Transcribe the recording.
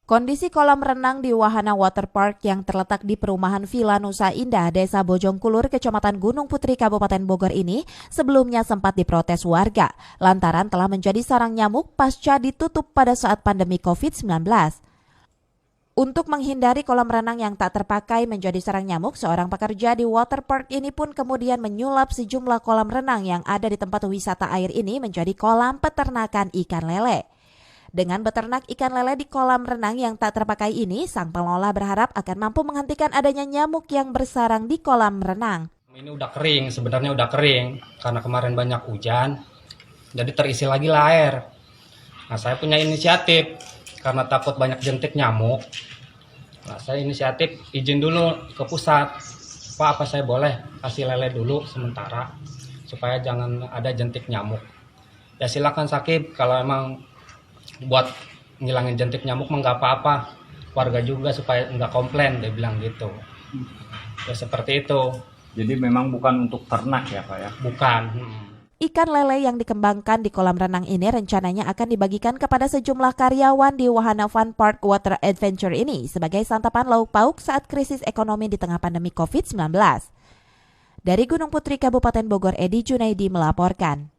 Kondisi kolam renang di Wahana Water Park yang terletak di perumahan Villa Nusa Indah, Desa Bojongkulur, Kecamatan Gunung Putri, Kabupaten Bogor ini sebelumnya sempat diprotes warga lantaran telah menjadi sarang nyamuk pasca ditutup pada saat pandemi COVID-19. Untuk menghindari kolam renang yang tak terpakai menjadi sarang nyamuk, seorang pekerja di water park ini pun kemudian menyulap sejumlah kolam renang yang ada di tempat wisata air ini menjadi kolam peternakan ikan lele. Dengan beternak ikan lele di kolam renang yang tak terpakai ini, sang pengelola berharap akan mampu menghentikan adanya nyamuk yang bersarang di kolam renang. Ini udah kering, sebenarnya udah kering karena kemarin banyak hujan, jadi terisi lagi lah air. Nah, saya punya inisiatif karena takut banyak jentik nyamuk. Nah, saya inisiatif izin dulu ke pusat, Pak, apa saya boleh kasih lele dulu sementara supaya jangan ada jentik nyamuk. Ya silakan Sakib, kalau emang buat ngilangin jentik nyamuk mah nggak apa-apa, warga juga supaya nggak komplain, dia bilang gitu. Ya seperti itu. Jadi memang bukan untuk ternak ya Pak ya? Bukan. Ikan lele yang dikembangkan di kolam renang ini rencananya akan dibagikan kepada sejumlah karyawan di Wahana Fun Park Water Adventure ini sebagai santapan lauk pauk saat krisis ekonomi di tengah pandemi COVID-19. Dari Gunung Putri, Kabupaten Bogor, Edi Junaidi melaporkan.